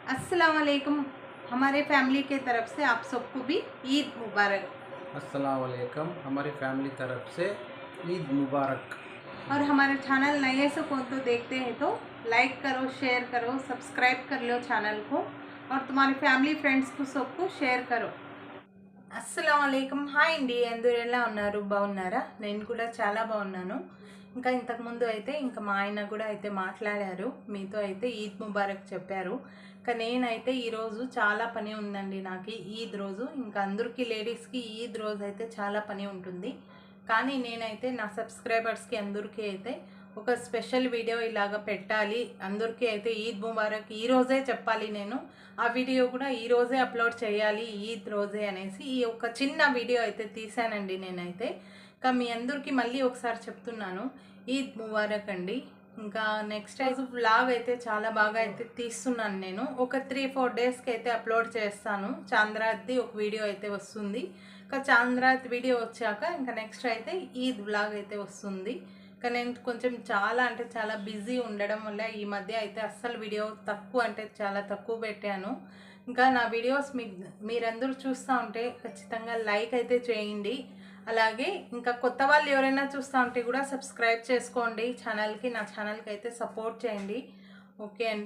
अस्सलाम वालेकुम। हमारे फैमिली के तरफ से आप सबको भी ईद मुबारक। अस्सलाम वालेकुम। हमारी फैमिली तरफ से ईद मुबारक। और हमारे चैनल नए से कौन तो देखते हैं तो लाइक करो, शेयर करो, सब्सक्राइब कर लो चैनल को और तुम्हारे फैमिली फ्रेंड्स को सबको शेयर करो। అస్సలం వాలేకుమ్, హాయ్ అండి. అందరూ ఎలా ఉన్నారు? బాగున్నారా? నేను కూడా చాలా బాగున్నాను. ఇంకా ఇంతకుముందు అయితే ఇంకా మా ఆయన కూడా అయితే మాట్లాడారు, మీతో అయితే ఈద్ ముబారక్ చెప్పారు. ఇంకా నేనైతే ఈరోజు చాలా పని ఉందండి నాకు ఈద్ రోజు. ఇంకా అందరికీ లేడీస్కి ఈద్ రోజు అయితే చాలా పని ఉంటుంది. కానీ నేనైతే నా సబ్స్క్రైబర్స్కి అందరికీ అయితే ఒక స్పెషల్ వీడియో ఇలాగ పెట్టాలి, అందరికీ అయితే ఈద్ ముబారక్ ఈరోజే చెప్పాలి. నేను ఆ వీడియో కూడా ఈరోజే అప్లోడ్ చేయాలి ఈద్ రోజే అనేసి ఈ ఒక చిన్న వీడియో అయితే తీసానండి నేనైతే. ఇంకా మీ అందరికీ మళ్ళీ ఒకసారి చెప్తున్నాను, ఈద్ ముబారక్ అండి. ఇంకా నెక్స్ట్ రోజు వ్లాగ్ అయితే చాలా బాగా అయితే తీస్తున్నాను నేను. ఒక 3-4 డేస్కి అయితే అప్లోడ్ చేస్తాను. చాంద్రాత్ది ఒక వీడియో అయితే వస్తుంది. ఇంకా చాంద్రాత్ వీడియో వచ్చాక ఇంకా నెక్స్ట్ అయితే ఈద్ వ్లాగ్ అయితే వస్తుంది. ఇంకా నేను కొంచెం చాలా అంటే చాలా బిజీ ఉండడం వల్ల ఈ మధ్య అయితే అస్సలు వీడియో తక్కువ అంటే చాలా తక్కువ పెట్టాను. ఇంకా నా వీడియోస్ మీరందరూ చూస్తూ ఉంటే ఖచ్చితంగా లైక్ అయితే చేయండి. అలాగే ఇంకా కొత్త వాళ్ళు ఎవరైనా చూస్తూ ఉంటే కూడా సబ్స్క్రైబ్ చేసుకోండి ఛానల్కి. నా ఛానల్కి అయితే సపోర్ట్ చేయండి. ఓకే అండి.